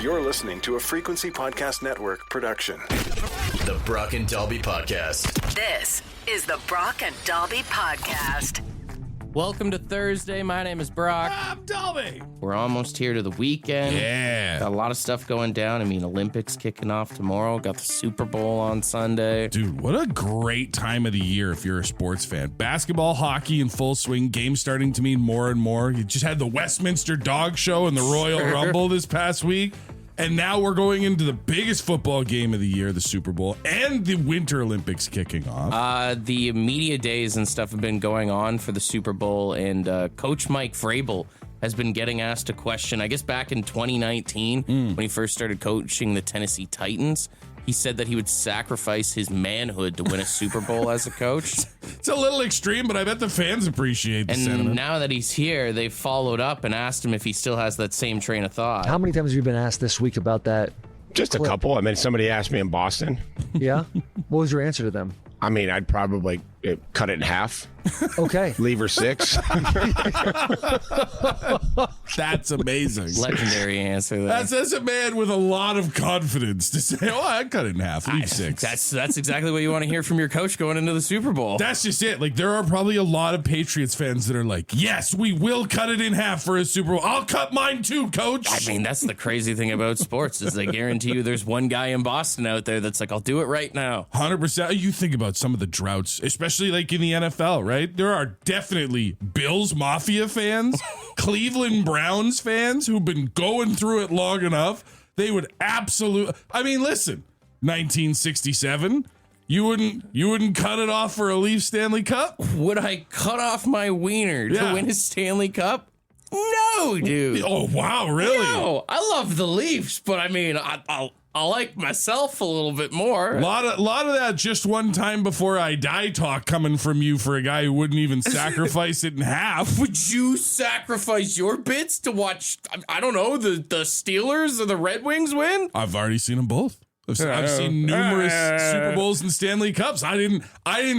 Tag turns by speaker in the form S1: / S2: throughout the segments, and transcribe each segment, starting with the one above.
S1: You're listening to a Frequency Podcast Network production.
S2: The Brock and Dalby Podcast.
S3: This is the Brock and Dalby Podcast.
S4: Welcome to Thursday. My name is Brock.
S5: I'm Dalby.
S4: We're almost here to the weekend.
S5: Yeah.
S4: Got a lot of stuff going down. I mean, Olympics kicking off tomorrow. Got the Super Bowl on Sunday.
S5: Dude, what a great time of the year if you're a sports fan. Basketball, hockey in full swing. Games starting to mean more and more. You just had the Westminster Dog Show and the Royal Rumble this past week. And now we're going into the biggest football game of the year, the Super Bowl, and the Winter Olympics kicking off.
S4: The media days and stuff have been going on for the Super Bowl, and Coach Mike Vrabel has been getting asked a question, I guess back in 2019 when he first started coaching the Tennessee Titans. He said that he would sacrifice his manhood to win a Super Bowl as a coach.
S5: It's a little extreme, but I bet the fans appreciate the sentiment.
S4: And now that he's here, they followed up and asked him if he still has that same train of thought.
S6: How many times have you been asked this week about that?
S7: Just a couple. I mean, somebody asked me in Boston.
S6: Yeah? What was your answer to them?
S7: I mean, I'd probably cut it in half.
S6: Okay.
S7: Leave her 6.
S5: That's amazing.
S4: Legendary answer there.
S5: That's a man with a lot of confidence to say, oh, I'd cut it in half. Leave 6.
S4: That's exactly what you want to hear from your coach going into the Super Bowl.
S5: That's just it. Like, there are probably a lot of Patriots fans that are like, yes, we will cut it in half for a Super Bowl. I'll cut mine too, coach.
S4: I mean, that's the crazy thing about sports is I guarantee you there's one guy in Boston out there that's like, I'll do it right now.
S5: 100%. You think about some of the droughts, especially like in the NFL, right? There are definitely Bills Mafia fans, Cleveland Browns fans who've been going through it long enough. They would absolutely, I mean, listen, 1967, you wouldn't cut it off for a Leafs Stanley Cup?
S4: Would I cut off my wiener to win a Stanley Cup? No, dude.
S5: Oh, wow, really?
S4: No, I love the Leafs, but I mean, I like myself a little bit more.
S5: A lot of that just one time before I die talk coming from you for a guy who wouldn't even sacrifice it in half.
S4: Would you sacrifice your bits to watch, I don't know, the Steelers or the Red Wings win?
S5: I've already seen them both. I've seen numerous Super Bowls and Stanley Cups. I didn't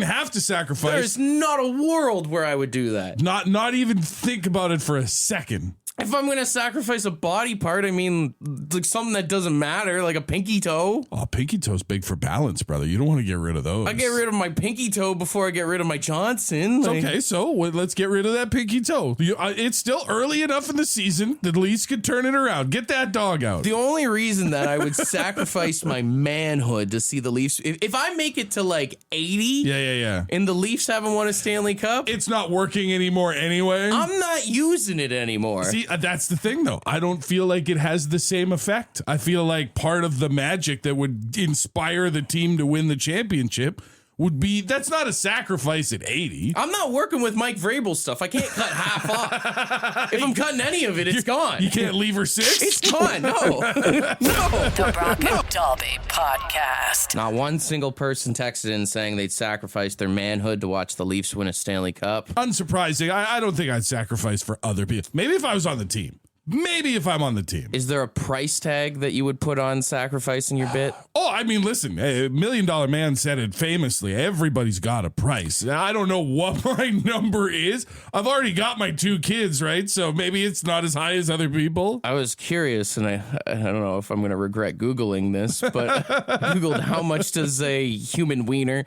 S5: have to sacrifice.
S4: There's not a world where I would do that.
S5: Not even think about it for a second.
S4: If I'm going to sacrifice a body part, I mean, like something that doesn't matter, like a pinky toe.
S5: Oh, pinky toe's big for balance, brother. You don't want to get rid of those.
S4: I get rid of my pinky toe before I get rid of my Johnson.
S5: Okay, so let's get rid of that pinky toe. It's still early enough in the season that Leafs could turn it around. Get that dog out.
S4: The only reason that I would sacrifice my manhood to see the Leafs, if I make it to like 80,
S5: yeah,
S4: and the Leafs haven't won a Stanley Cup,
S5: it's not working anymore anyway.
S4: I'm not using it anymore.
S5: See, that's the thing, though. I don't feel like it has the same effect. I feel like part of the magic that would inspire the team to win the championship would be, that's not a sacrifice at 80.
S4: I'm not working with Mike Vrabel stuff. I can't cut half off. If I'm cutting any of it, it's gone.
S5: You can't leave her 6?
S4: It's gone. No. No.
S3: The Brock and Dalby Podcast.
S4: Not one single person texted in saying they'd sacrifice their manhood to watch the Leafs win a Stanley Cup.
S5: Unsurprising. I don't think I'd sacrifice for other people. Maybe if I was on the team. Maybe if I'm on the team.
S4: Is there a price tag that you would put on sacrificing your bit?
S5: Oh, I mean, listen, a $1 Million Man said it famously. Everybody's got a price. I don't know what my number is. I've already got my 2 kids, right? So maybe it's not as high as other people.
S4: I was curious, and I don't know if I'm going to regret Googling this, but Googled how much does a human wiener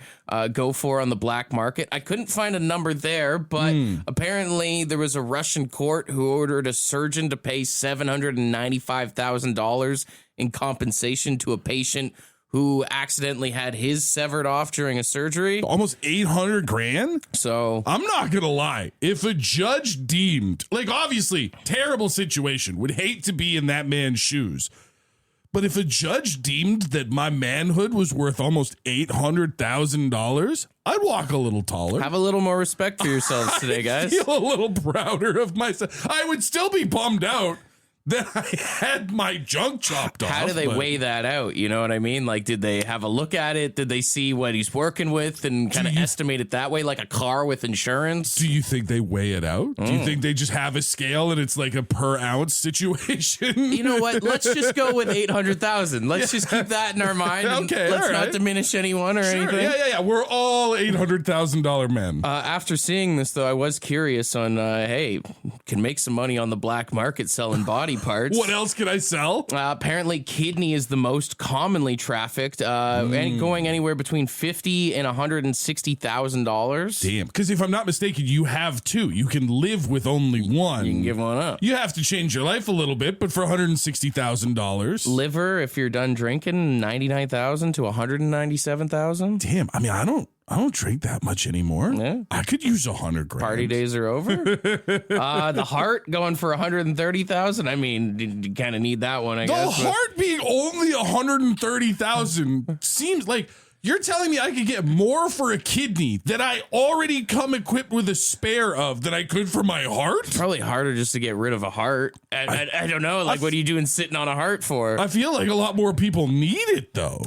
S4: go for on the black market. I couldn't find a number there, but apparently there was a Russian court who ordered a surgeon to pay $795,000 in compensation to a patient who accidentally had his severed off during a surgery.
S5: Almost $800,000.
S4: So
S5: I'm not going to lie. If a judge deemed, like, obviously terrible situation, would hate to be in that man's shoes. But if a judge deemed that my manhood was worth almost $800,000, I'd walk a little taller.
S4: Have a little more respect for yourselves today, guys.
S5: I feel a little prouder of myself. I would still be bummed out that I had my junk chopped off.
S4: How do they weigh that out? You know what I mean? Like, did they have a look at it? Did they see what he's working with and kind of estimate it that way, like a car with insurance?
S5: Do you think they weigh it out? Do you think they just have a scale and it's like a per ounce situation?
S4: You know what? Let's just go with 800,000. Let's just keep that in our mind.
S5: Okay,
S4: let's
S5: all
S4: not
S5: right.
S4: diminish anyone or anything.
S5: Yeah. We're all $800,000 men.
S4: After seeing this, though, I was curious on, hey, can make some money on the black market selling body body parts.
S5: What else can I sell?
S4: Apparently, kidney is the most commonly trafficked, and going anywhere between $50,000 and $160,000.
S5: Damn. Because if I'm not mistaken, you have two. You can live with only one.
S4: You can give one up.
S5: You have to change your life a little bit, but for $160,000.
S4: Liver, if you're done drinking, $99,000 to $197,000.
S5: Damn. I mean, I don't drink that much anymore.
S4: Yeah.
S5: I could use 100 grand.
S4: Party days are over. The heart going for $130,000. I mean, you kind of need that one, I guess.
S5: The heart being only 130,000 seems like you're telling me I could get more for a kidney that I already come equipped with a spare of than I could for my heart?
S4: Probably harder just to get rid of a heart. I don't know. Like, what are you doing sitting on a heart for?
S5: I feel like a lot more people need it, though.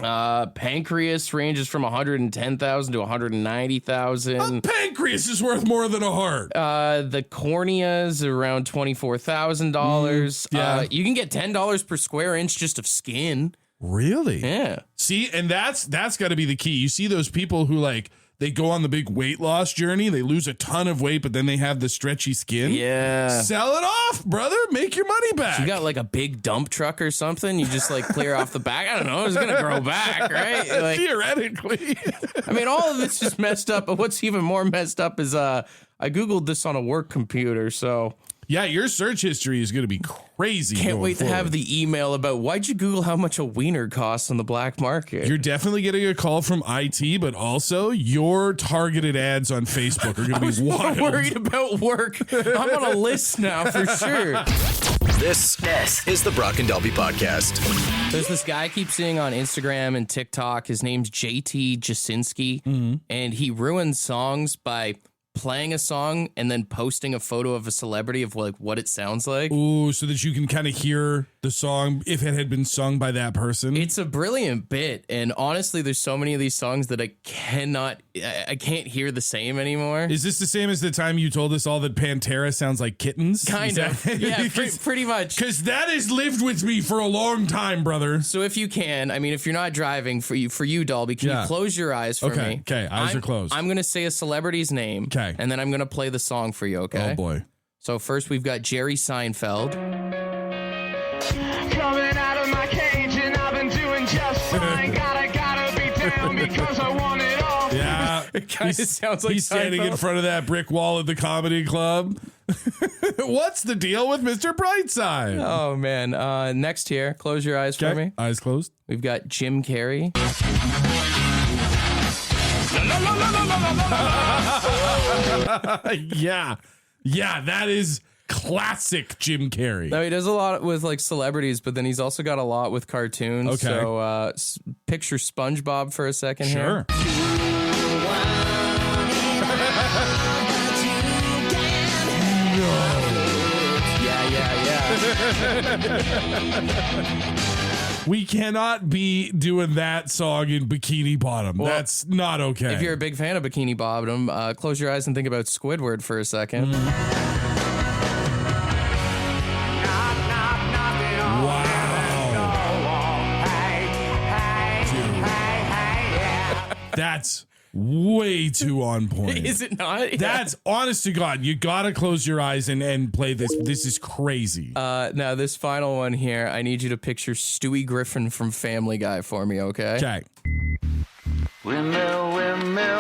S4: Pancreas ranges from $110,000 to $190,000.
S5: A pancreas is worth more than a heart.
S4: The cornea is around $24,000.
S5: Yeah.
S4: You can get $10 per square inch just of skin.
S5: Really?
S4: Yeah.
S5: See, and that's got to be the key. You see those people who like they go on the big weight loss journey, they lose a ton of weight, but then they have the stretchy skin.
S4: Yeah.
S5: Sell it off, brother. Make your money back.
S4: You got like a big dump truck or something. You just like clear off the back. I don't know. It's going to grow back, right? Like,
S5: theoretically.
S4: I mean, all of it's just messed up. But what's even more messed up is I Googled this on a work computer. So
S5: yeah, your search history is going to be crazy.
S4: Can't wait
S5: forward.
S4: to have the email about why'd you Google how much a wiener costs on the black market?
S5: You're definitely getting a call from IT, but also your targeted ads on Facebook are going to be wild.
S4: I'm worried about work. I'm on a list now for sure.
S2: This is the Brock and Dalby Podcast.
S4: There's this guy I keep seeing on Instagram and TikTok. His name's JT Jasinski, and he ruins songs by playing a song and then posting a photo of a celebrity of like what it sounds like.
S5: Ooh, so that you can kind of hear the song if it had been sung by that person.
S4: It's a brilliant bit, and honestly, there's so many of these songs that I can't hear the same anymore.
S5: Is this the same as the time you told us all that Pantera sounds like kittens?
S4: Kind of. Yeah, pretty much.
S5: Because that has lived with me for a long time, brother.
S4: So if you can, I mean, if you're not driving, for you, Dalby, can you close your eyes for me?
S5: Okay, eyes are closed.
S4: I'm going to say a celebrity's name.
S5: Okay.
S4: And then I'm going to play the song for you, okay?
S5: Oh, boy.
S4: So first we've got Jerry Seinfeld.
S8: Coming out of my cage and I've been doing just fine. Gotta be down because I want it all.
S5: Yeah.
S4: It kind of sounds like
S5: he's standing in front of that brick wall at the comedy club. What's the deal with Mr. Brightside?
S4: Oh, man. Next here, close your eyes for me.
S5: Eyes closed.
S4: We've got Jim Carrey.
S5: Yeah, that is classic Jim Carrey.
S4: No, he does a lot with like celebrities, but then he's also got a lot with cartoons.
S5: Okay.
S4: So picture SpongeBob for a second
S5: Sure.
S4: here.
S5: We cannot be doing that song in Bikini Bottom.
S4: Well,
S5: that's not okay.
S4: If you're a big fan of Bikini Bottom, close your eyes and think about Squidward for a second.
S5: That's way too on point.
S4: Is it not? Yeah.
S5: That's honest to God. You gotta close your eyes and play this. This is crazy.
S4: Now, this final one here, I need you to picture Stewie Griffin from Family Guy for me, okay?
S5: Okay.
S8: Windmill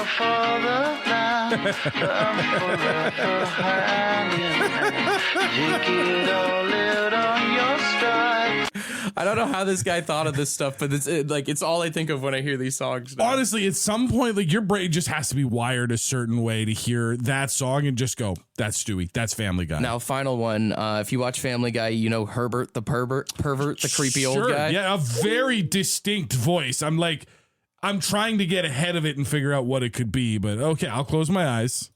S8: for the line, forever hand in hand. Take it all out on your stride.
S4: I don't know how this guy thought of this stuff, but it's all I think of when I hear these songs now.
S5: Honestly, at some point, like your brain just has to be wired a certain way to hear that song and just go, that's Stewie, that's Family Guy.
S4: Now, final one. If you watch Family Guy, you know Herbert the pervert, the creepy old guy.
S5: Yeah, a very distinct voice. I'm trying to get ahead of it and figure out what it could be, but okay, I'll close my eyes.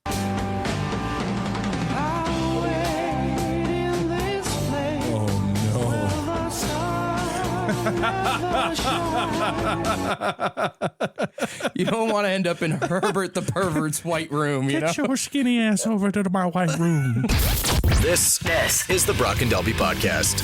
S4: You don't want to end up in Herbert the pervert's white room, you know?
S5: Get your skinny ass over to my white room.
S2: This is the Brock and Dalby Podcast.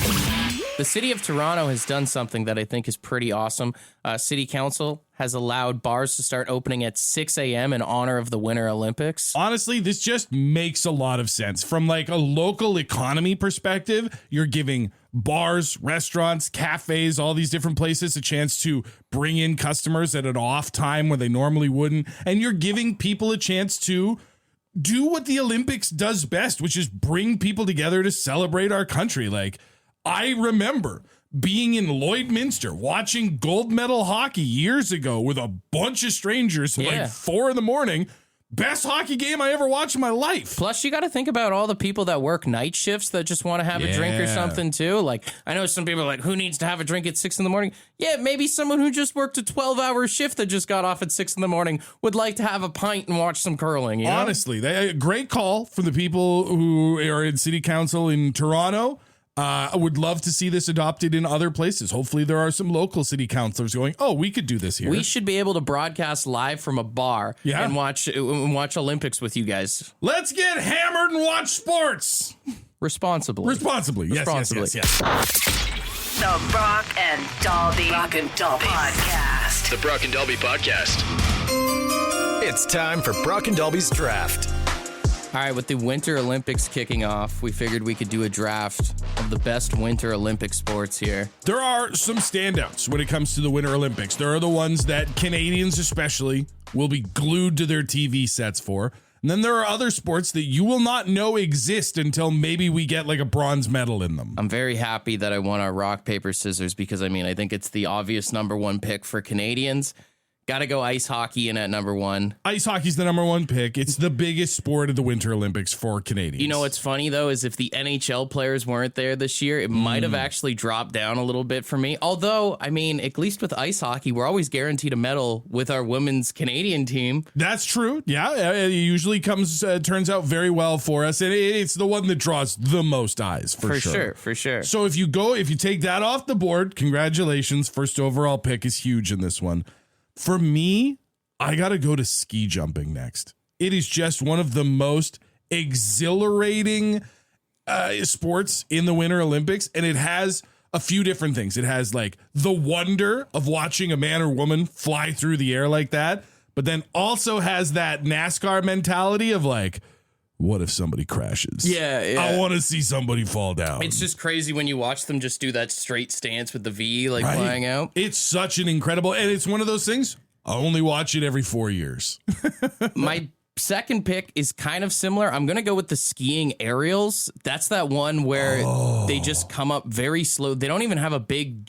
S4: The city of Toronto has done something that I think is pretty awesome. City Council has allowed bars to start opening at 6 a.m. in honor of the Winter Olympics.
S5: Honestly, this just makes a lot of sense. From like a local economy perspective, you're giving bars, restaurants, cafes, all these different places a chance to bring in customers at an off time where they normally wouldn't. And you're giving people a chance to do what the Olympics does best, which is bring people together to celebrate our country. Like, I remember being in Lloydminster watching gold medal hockey years ago with a bunch of strangers at like 4 a.m. Best hockey game I ever watched in my life.
S4: Plus, you got to think about all the people that work night shifts that just want to have a drink or something too. Like, I know some people are like, who needs to have a drink at 6 a.m? Yeah, maybe someone who just worked a 12-hour shift that just got off at 6 a.m. would like to have a pint and watch some curling. You know?
S5: Honestly, great call from the people who are in City Council in Toronto. I would love to see this adopted in other places. Hopefully there are some local city councilors going, oh, we could do this here.
S4: We should be able to broadcast live from a bar and watch Olympics with you guys.
S5: Let's get hammered and watch sports.
S4: Responsibly.
S5: Yes.
S3: The Brock and Dalby Podcast.
S2: The Brock and Dalby Podcast. It's time for Brock and Dalby's draft.
S4: All right, with the Winter Olympics kicking off, we figured we could do a draft of the best Winter Olympic sports here.
S5: There are some standouts when it comes to the Winter Olympics. There are the ones that Canadians especially will be glued to their TV sets for. And then there are other sports that you will not know exist until maybe we get like a bronze medal in them.
S4: I'm very happy that I won our rock, paper, scissors because, I mean, I think it's the obvious number one pick for Canadians. Got to go ice hockey in at number one.
S5: Ice hockey's the number one pick. It's the biggest sport of the Winter Olympics for Canadians.
S4: You know what's funny, though, is if the NHL players weren't there this year, it might have actually dropped down a little bit for me. Although, I mean, at least with ice hockey, we're always guaranteed a medal with our women's Canadian team.
S5: That's true. Yeah, it usually turns out very well for us. And it's the one that draws the most eyes, for sure.
S4: For sure.
S5: So if you take that off the board, congratulations. First overall pick is huge in this one. For me, I got to go to ski jumping next. It is just one of the most exhilarating sports in the Winter Olympics, and it has a few different things. It has like the wonder of watching a man or woman fly through the air like that, but then also has that NASCAR mentality of like, what if somebody crashes?
S4: Yeah.
S5: I want to see somebody fall down.
S4: It's just crazy when you watch them just do that straight stance with the V flying out.
S5: It's such an incredible, and it's one of those things, I only watch it every 4 years.
S4: My second pick is kind of similar. I'm going to go with the skiing aerials. That's that one where they just come up very slow. They don't even have a big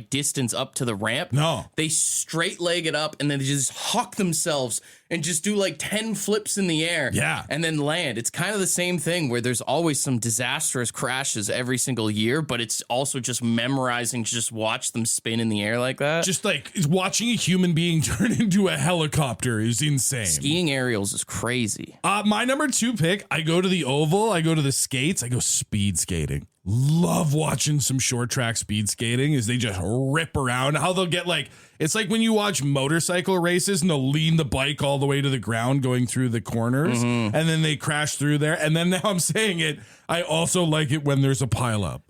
S4: distance up to the ramp.
S5: No.
S4: They straight leg it up and then they just hawk themselves and just do like 10 flips in the air.
S5: Yeah.
S4: And then land. It's kind of the same thing where there's always some disastrous crashes every single year, but it's also just memorizing to just watch them spin in the air like that.
S5: Just like watching a human being turn into a helicopter is insane.
S4: Skiing aerials is crazy.
S5: My number 2 pick, I go to the oval, I go to the skates, I go speed skating. Love watching some short track speed skating as they just rip around. How they'll get like, it's like when you watch motorcycle races and they'll lean the bike all the way to the ground going through the corners and then they crash through there. And then now I'm saying it, I also like it when there's a pileup.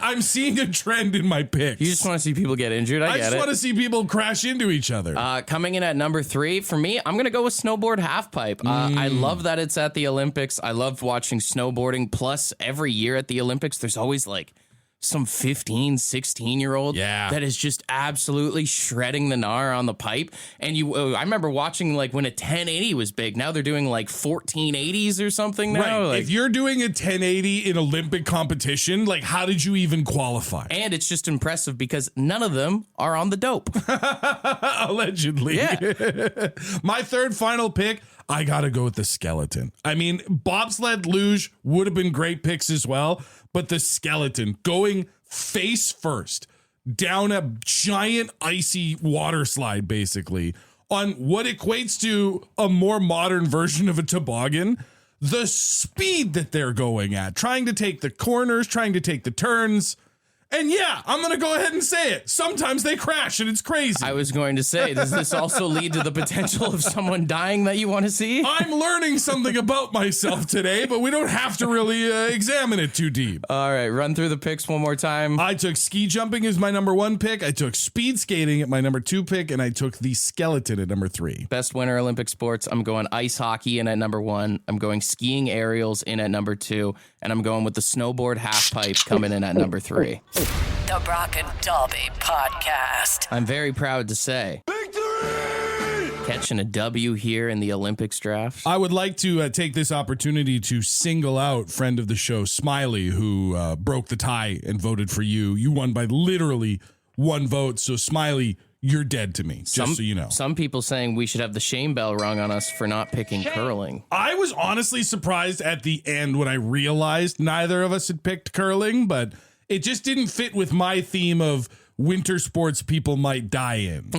S5: I'm seeing a trend in my picks.
S4: You just want to see people get injured. I
S5: just want to see people crash into each other.
S4: Coming in at number 3 for me, I'm going to go with snowboard halfpipe. I love that it's at the Olympics. I love watching snowboarding. Plus, every year at the Olympics, there's always like some 15, 16-year-old that is just absolutely shredding the gnar on the pipe. And I remember watching like when a 1080 was big. Now they're doing like 1480s or something now.
S5: Right.
S4: Like,
S5: if you're doing a 1080 in Olympic competition, like how did you even qualify?
S4: And it's just impressive because none of them are on the dope.
S5: Allegedly.
S4: Yeah.
S5: My third final pick, I got to go with the skeleton. I mean, bobsled, luge would have been great picks as well, but the skeleton going face first down a giant icy water slide, basically, on what equates to a more modern version of a toboggan. The speed that they're going at, trying to take the corners, trying to take the turns. And yeah, I'm going to go ahead and say it. Sometimes they crash and it's crazy.
S4: I was going to say, does this also lead to the potential of someone dying that you want to see?
S5: I'm learning something about myself today, but we don't have to really examine it too deep.
S4: All right, run through the picks one more time.
S5: I took ski jumping as my number 1 pick. I took speed skating at my number 2 pick, and I took the skeleton at number 3.
S4: Best winter Olympic sports, I'm going ice hockey in at number 1. I'm going skiing aerials in at number 2. And I'm going with the snowboard half pipe coming in at number 3.
S3: The Brock and Dalby Podcast.
S4: I'm very proud to say, catching a W here in the Olympics draft.
S5: I would like to take this opportunity to single out friend of the show, Smiley, who broke the tie and voted for you. You won by literally 1 vote. So, Smiley, you're dead to me, just so you know.
S4: Some people saying we should have the shame bell rung on us for not picking curling.
S5: I was honestly surprised at the end when I realized neither of us had picked curling, but it just didn't fit with my theme of winter sports people might die in.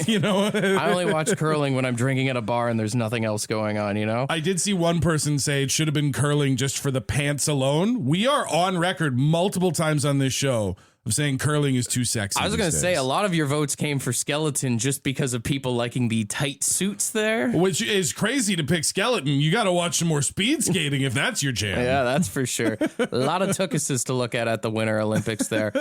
S5: You know?
S4: I only watch curling when I'm drinking at a bar and there's nothing else going on, you know?
S5: I did see one person say it should have been curling just for the pants alone. We are on record multiple times on this show of saying curling is too sexy.
S4: I was going to say a lot of your votes came for skeleton just because of people liking the tight suits there.
S5: Which is crazy to pick skeleton. You got to watch some more speed skating if that's your jam.
S4: Yeah, that's for sure. A lot of tookuses to look at the Winter Olympics there.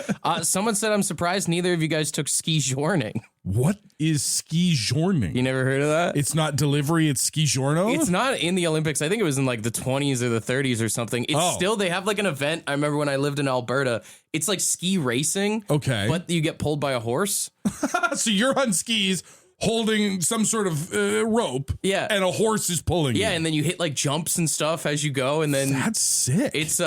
S4: Someone said, I'm surprised neither of you guys took ski journing.
S5: What is ski journing?
S4: You never heard of that?
S5: It's not delivery, it's ski giorno?
S4: It's not in the Olympics. I think it was in like the 20s or the 30s or something. It's still, they have like an event. I remember when I lived in Alberta, it's like ski racing.
S5: Okay.
S4: But you get pulled by a horse.
S5: So you're on skis holding some sort of rope.
S4: Yeah.
S5: And a horse is pulling you.
S4: Yeah, and then you hit like jumps and stuff as you go, and then
S5: that's sick.
S4: It's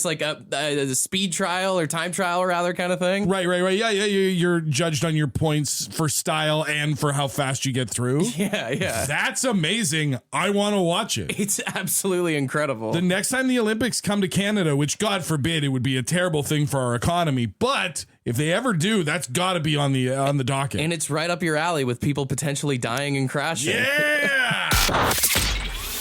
S4: like a speed trial or time trial rather kind of thing.
S5: Right. Yeah. You're judged on your points for style and for how fast you get through.
S4: Yeah.
S5: That's amazing. I want to watch it.
S4: It's absolutely incredible.
S5: The next time the Olympics come to Canada, which God forbid it would be a terrible thing for our economy, but if they ever do, that's got to be on the docket.
S4: And it's right up your alley with people potentially dying and crashing.
S5: Yeah.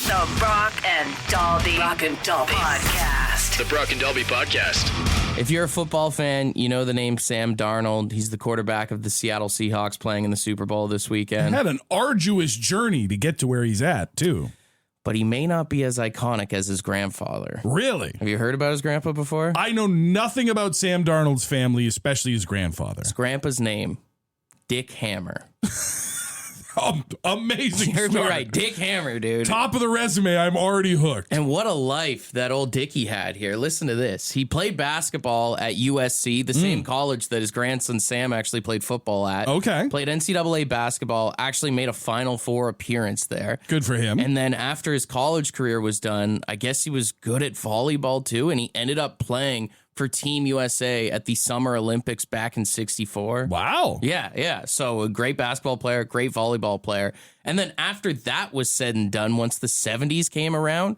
S3: The Brock and Dalby Podcast.
S2: The Brock and Dalby Podcast.
S4: If you're a football fan, you know the name Sam Darnold. He's the quarterback of the Seattle Seahawks playing in the Super Bowl this weekend.
S5: He had an arduous journey to get to where he's at, too.
S4: But he may not be as iconic as his grandfather.
S5: Really?
S4: Have you heard about his grandpa before?
S5: I know nothing about Sam Darnold's family, especially his grandfather.
S4: His grandpa's name, Dick Hammer.
S5: Amazing.
S4: You heard
S5: start.
S4: me right. Dick Hammer, dude.
S5: Top of the resume. I'm already hooked.
S4: And what a life that old Dickie had here. Listen to this. He played basketball at USC, the same college that his grandson Sam actually played football at.
S5: Okay.
S4: Played NCAA basketball, actually made a Final Four appearance there.
S5: Good for him.
S4: And then after his college career was done, I guess he was good at volleyball too, and he ended up playing for Team USA at the Summer Olympics back in '64.
S5: Wow.
S4: Yeah. So a great basketball player, great volleyball player. And then after that was said and done, once the 70s came around,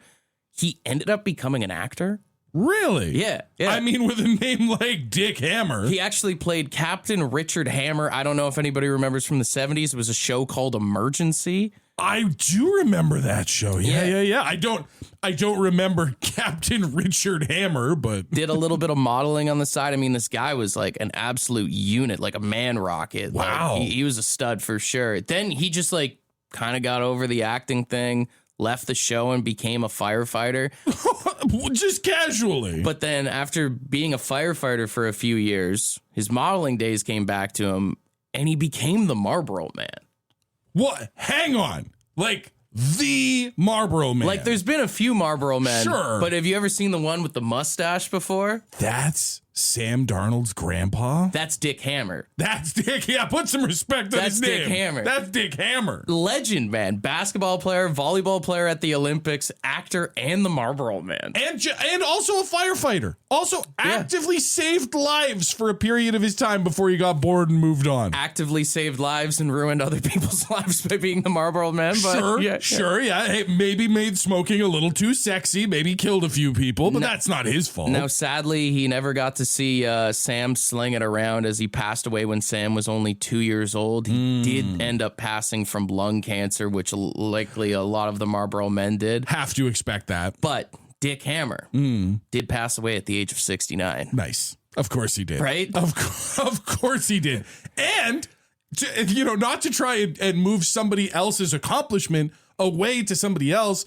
S4: he ended up becoming an actor.
S5: Really?
S4: Yeah.
S5: I mean, with a name like Dick Hammer.
S4: He actually played Captain Richard Hammer. I don't know if anybody remembers from the 70s. It was a show called Emergency.
S5: I do remember that show. Yeah. I don't remember Captain Richard Hammer, but
S4: did a little bit of modeling on the side. I mean, this guy was like an absolute unit, like a man rocket.
S5: Wow.
S4: Like, he was a stud for sure. Then he just like kind of got over the acting thing, left the show and became a firefighter.
S5: Just casually.
S4: But then after being a firefighter for a few years, his modeling days came back to him and he became the Marlboro Man.
S5: What? Hang on. Like the Marlboro Man.
S4: Like there's been a few Marlboro Men.
S5: Sure.
S4: But have you ever seen the one with the mustache before?
S5: That's Sam Darnold's grandpa?
S4: That's Dick Hammer.
S5: That's Dick. Yeah, put some respect on his name.
S4: Dick Hammer.
S5: That's Dick Hammer.
S4: Legend, man. Basketball player, volleyball player at the Olympics, actor, and the Marlboro Man.
S5: And also a firefighter. Also actively saved lives for a period of his time before he got bored and moved on.
S4: Actively saved lives and ruined other people's lives by being the Marlboro Man. But
S5: Sure. Hey, maybe made smoking a little too sexy. Maybe killed a few people, but that's not his fault.
S4: Now, sadly, he never got to see Sam sling it around as he passed away when Sam was only 2 years old. He did end up passing from lung cancer, which likely a lot of the Marlboro Men did.
S5: Have to expect that.
S4: But Dick Hammer did pass away at the age of 69.
S5: Nice. Of course he did.
S4: Right?
S5: Of course he did. And, not to try and move somebody else's accomplishment away to somebody else,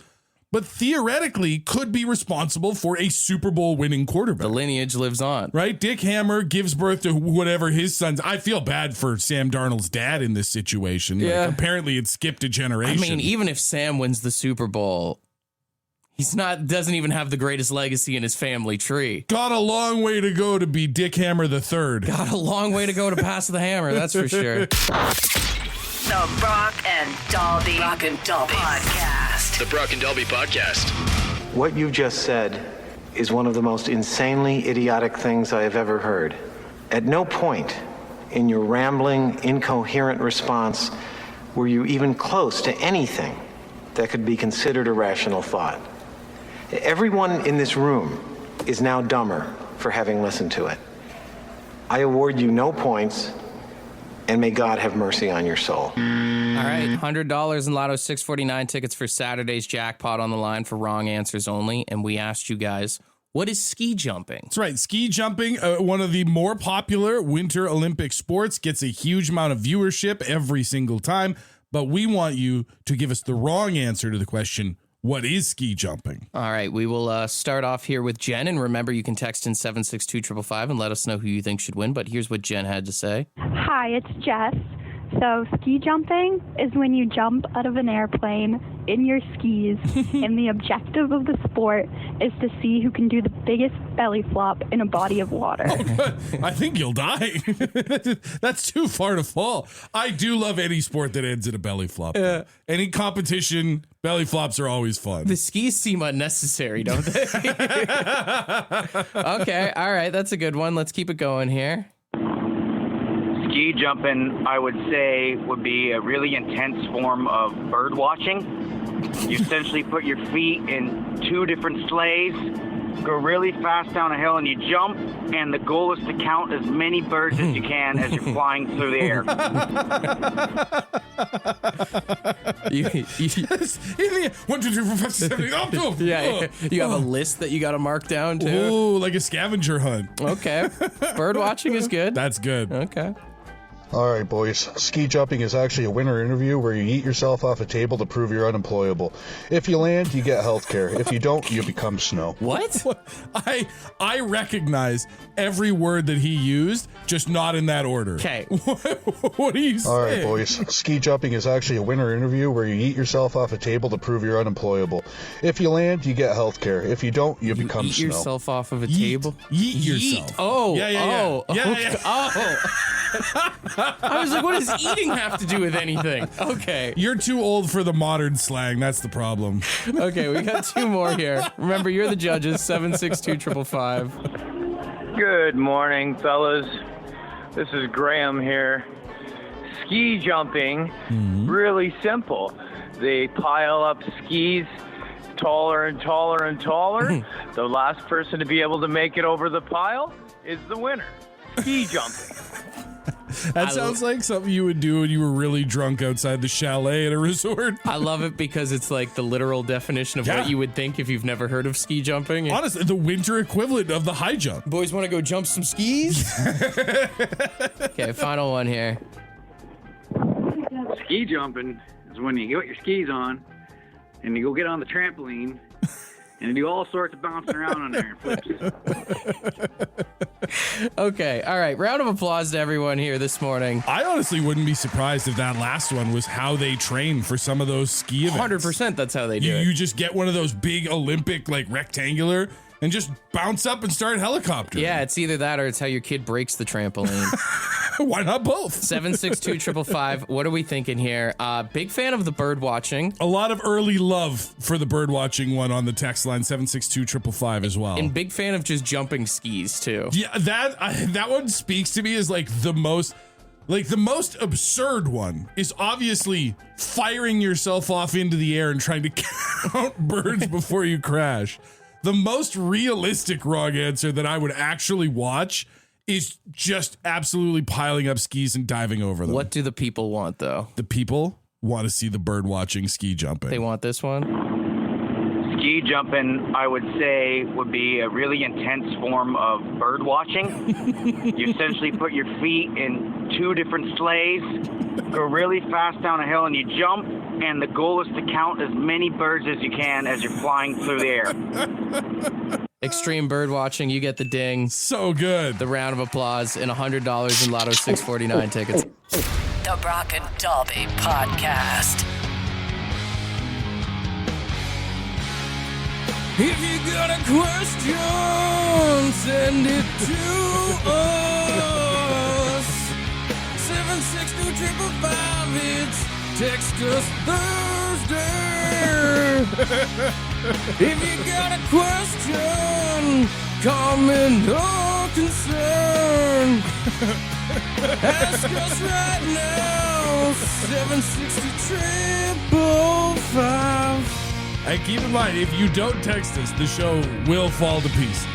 S5: but theoretically could be responsible for a Super Bowl winning quarterback.
S4: The lineage lives on.
S5: Right? Dick Hammer gives birth to whatever his sons. I feel bad for Sam Darnold's dad in this situation.
S4: Yeah.
S5: Like, apparently it skipped a generation.
S4: I mean, even if Sam wins the Super Bowl, doesn't even have the greatest legacy in his family tree.
S5: Got a long way to go to be Dick Hammer the third.
S4: Got a long way to go to pass the hammer, that's for sure.
S3: The Brock and Dalby Podcast.
S2: The Brock and Dalby Podcast.
S9: What you just said is one of the most insanely idiotic things I have ever heard. At no point in your rambling, incoherent response were you even close to anything that could be considered a rational thought. Everyone in this room is now dumber for having listened to it. I award you no points, and may God have mercy on your soul.
S4: All right, $100 in Lotto 649 tickets for Saturday's jackpot on the line for wrong answers only. And we asked you guys, what is ski jumping?
S5: That's right. Ski jumping, one of the more popular Winter Olympic sports, gets a huge amount of viewership every single time. But we want you to give us the wrong answer to the question, what is ski jumping?
S4: All right, we will start off here with Jen. And remember, you can text in 762-555 and let us know who you think should win. But here's what Jen had to say.
S10: Hi, it's Jess. So ski jumping is when you jump out of an airplane in your skis, and the objective of the sport is to see who can do the biggest belly flop in a body of water.
S5: I think you'll die. That's too far to fall. I do love any sport that ends in a belly flop. Any competition, belly flops are always fun.
S4: The skis seem unnecessary, don't they? Okay, all right, that's a good one. Let's keep it going here.
S11: Ski jumping, I would say, would be a really intense form of bird watching. You essentially put your feet in two different sleighs, go really fast down a hill, and you jump, and the goal is to count as many birds as you can as you're flying through the air.
S5: One, 2, 3, 4, 5, 6, 7, 8, up to.
S4: Yeah, you have a list that you got to mark down, too?
S5: Ooh, like a scavenger hunt.
S4: Okay. Bird watching is good.
S5: That's good.
S4: Okay.
S12: All right, boys. Ski jumping is actually a winter interview where you eat yourself off a table to prove you're unemployable. If you land, you get health care. If you don't, you become snow.
S4: What?
S5: I recognize every word that he used, just not in that order.
S4: Okay.
S5: What are you saying?
S12: All right, boys. Ski jumping is actually a winter interview where you eat yourself off a table to prove you're unemployable. If you land, you get health care. If you don't, you become
S4: eat
S12: snow.
S4: yourself off of a table?
S5: Yeet yourself.
S4: Oh.
S5: Yeah.
S4: I was like, what does eating have to do with anything? Okay.
S5: You're too old for the modern slang. That's the problem.
S4: Okay, we got two more here. Remember, you're the judges. 762-555.
S11: Good morning, fellas. This is Graham here. Ski jumping, really simple. They pile up skis taller and taller and taller. The last person to be able to make it over the pile is the winner. Ski jumping.
S5: That sounds like something you would do when you were really drunk outside the chalet at a resort.
S4: I love it because it's like the literal definition of what you would think if you've never heard of ski jumping.
S5: Honestly, the winter equivalent of the high jump.
S4: Boys want to go jump some skis? Okay, final one here.
S13: Ski jumping is when you get your skis on and you go get on the trampoline and you do all sorts of bouncing around on there and flips.
S4: Okay, all right. Round of applause to everyone here this morning.
S5: I honestly wouldn't be surprised if that last one was how they train for some of those ski events.
S4: 100% that's how they do it.
S5: You just get one of those big Olympic, like rectangular, and just bounce up and start helicoptering.
S4: Yeah, it's either that or it's how your kid breaks the trampoline.
S5: Why not both?
S4: 762-555. What are we thinking here? Big fan of the bird watching.
S5: A lot of early love for the bird watching one on the text line 762-555 as well.
S4: And big fan of just jumping skis too.
S5: Yeah, that one speaks to me as like the most absurd one is obviously firing yourself off into the air and trying to count birds before you crash. The most realistic wrong answer that I would actually watch is just absolutely piling up skis and diving over them.
S4: What do the people want, though?
S5: The people want to see the bird watching ski jumping.
S4: They want this one?
S11: ski jumping, I would say, would be a really intense form of bird watching. You essentially put your feet in two different sleighs, go really fast down a hill, and you jump, and the goal is to count as many birds as you can as you're flying through the air.
S4: Extreme bird watching, you get the ding.
S5: So good.
S4: The round of applause and $100 in Lotto 649 tickets.
S3: The Brock and Dalby Podcast.
S4: If you got a question, send it to us. 762-555, it's text us Thursday. If you got a question, comment, or concern, ask us right now. 762-555.
S5: And keep in mind, if you don't text us, the show will fall to pieces.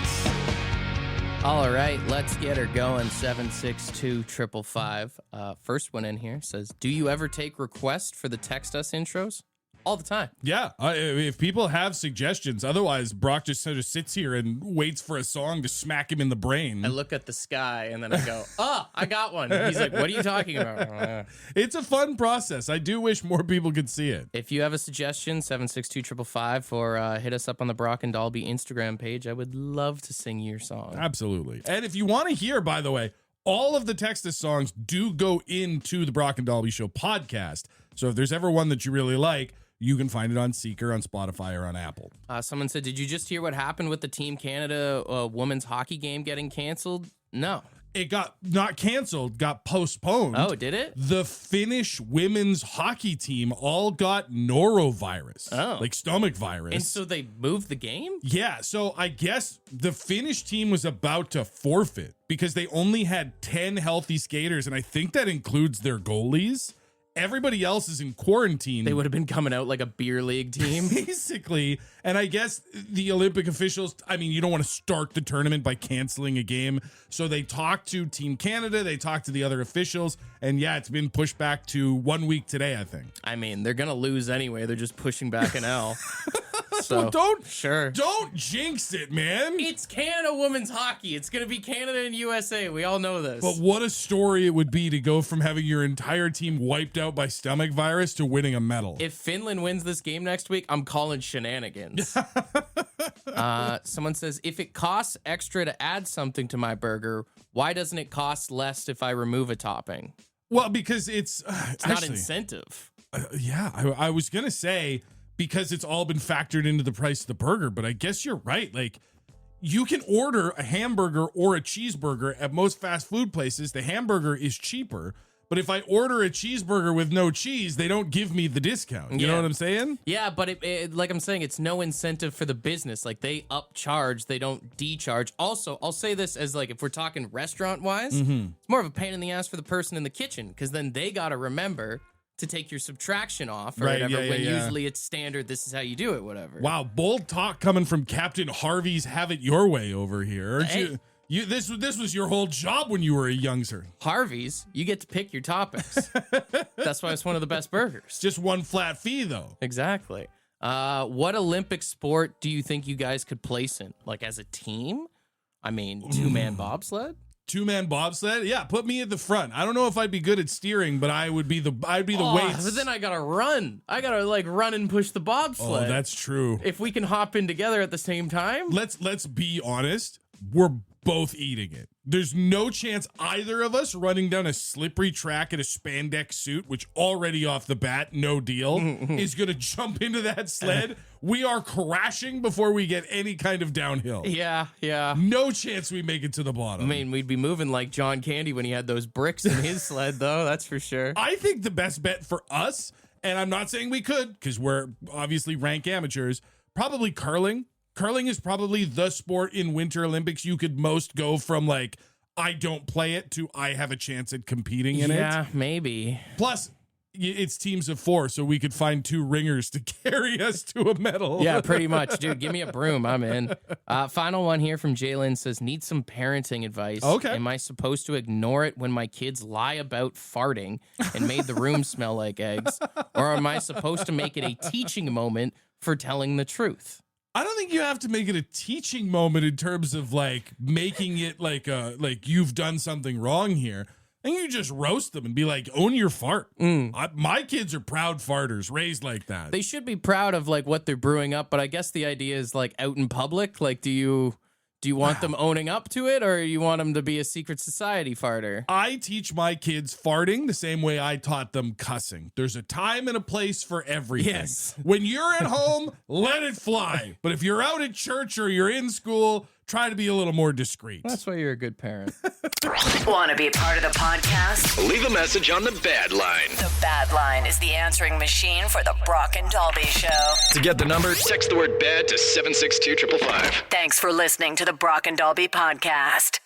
S4: All right, let's get her going. 762-555. First one in here says, do you ever take requests for the text us intros? All the time.
S5: Yeah, if people have suggestions. Otherwise, Brock just sort of sits here and waits for a song to smack him in the brain.
S4: I look at the sky and then I go, oh, I got one. He's like, what are you talking about?
S5: It's a fun process. I do wish more people could see it.
S4: If you have a suggestion, 762-555, or hit us up on the Brock and Dalby Instagram page. I would love to sing your song.
S5: Absolutely. And if you want to hear, by the way, all of the Text Us songs do go into the Brock and Dalby Show podcast. So if there's ever one that you really like, you can find it on Seeker, on Spotify, or on Apple.
S4: Someone said, did you just hear what happened with the Team Canada women's hockey game getting canceled? No.
S5: It got not canceled, got postponed.
S4: Oh, did it?
S5: The Finnish women's hockey team all got norovirus.
S4: Oh.
S5: Like stomach virus.
S4: And so they moved the game?
S5: Yeah, so I guess the Finnish team was about to forfeit because they only had 10 healthy skaters, and I think that includes their goalies. Everybody else is in quarantine.
S4: They would have been coming out like a beer league team.
S5: Basically. And I guess the Olympic officials, I mean, you don't want to start the tournament by canceling a game. So they talked to Team Canada, they talked to the other officials, and yeah, it's been pushed back to 1 week today, I think.
S4: I mean, they're going to lose anyway. They're just pushing back an L.
S5: So don't
S4: jinx
S5: it, man.
S4: It's Canada women's hockey. It's going to be Canada and USA. We all know this.
S5: But what a story it would be to go from having your entire team wiped out by stomach virus to winning a medal.
S4: If Finland wins this game next week, I'm calling shenanigans. Someone says, if it costs extra to add something to my burger, why doesn't it cost less if I remove a topping?
S5: Well, because it's
S4: not incentive.
S5: Yeah, I was going to say because it's all been factored into the price of the burger, but I guess you're right. Like, you can order a hamburger or a cheeseburger at most fast food places. The hamburger is cheaper. But if I order a cheeseburger with no cheese, they don't give me the discount. You know what I'm saying?
S4: Yeah, but it, like I'm saying, it's no incentive for the business. Like, they upcharge, they don't decharge. Also, I'll say this as, like, if we're talking restaurant-wise, it's more of a pain in the ass for the person in the kitchen, because then they got to remember to take your subtraction off or whatever, when usually it's standard, this is how you do it, whatever.
S5: Wow, bold talk coming from Captain Harvey's Have It Your Way over here. Aren't you? This was your whole job when you were a youngster.
S4: Harvey's, you get to pick your toppings. That's why it's one of the best burgers.
S5: Just one flat fee, though.
S4: Exactly. What Olympic sport do you think you guys could place in? Like, as a team? I mean, two-man bobsled?
S5: Two-man bobsled? Yeah, put me at the front. I don't know if I'd be good at steering, but I'd be the weights.
S4: But then I gotta run. I gotta run and push the bobsled.
S5: Oh, that's true.
S4: If we can hop in together at the same time.
S5: Let's be honest. We're both eating it. There's no chance either of us running down a slippery track in a spandex suit, which already off the bat, no deal, is going to jump into that sled. We are crashing before we get any kind of downhill.
S4: Yeah.
S5: No chance we make it to the bottom.
S4: I mean, we'd be moving like John Candy when he had those bricks in his sled, though. That's for sure.
S5: I think the best bet for us, and I'm not saying we could, because we're obviously rank amateurs, probably curling. Curling is probably the sport in Winter Olympics you could most go from, like, I don't play it to I have a chance at competing in it.
S4: Yeah, maybe.
S5: Plus, it's teams of 4, so we could find 2 ringers to carry us to a medal.
S4: Yeah, pretty much. Dude, give me a broom. I'm in. Final one here from Jalen says, need some parenting advice.
S5: Okay.
S4: Am I supposed to ignore it when my kids lie about farting and made the room smell like eggs? Or am I supposed to make it a teaching moment for telling the truth?
S5: I don't think you have to make it a teaching moment in terms of like making it like you've done something wrong here. I think you just roast them and be like, own your fart. My kids are proud farters, raised like that.
S4: They should be proud of like what they're brewing up, but I guess the idea is like out in public. Like, do you want them owning up to it, or you want them to be a secret society farter?
S5: I teach my kids farting the same way I taught them cussing. There's a time and a place for everything.
S4: Yes.
S5: When you're at home, let it fly. But if you're out at church or you're in school, try to be a little more discreet.
S4: That's why you're a good parent.
S3: Want to be part of the podcast?
S2: Leave a message on the Bad Line.
S3: The Bad Line is the answering machine for the Brock and Dalby Show.
S2: To get the number, text the word BAD to 762-555.
S3: Thanks for listening to the Brock and Dalby podcast.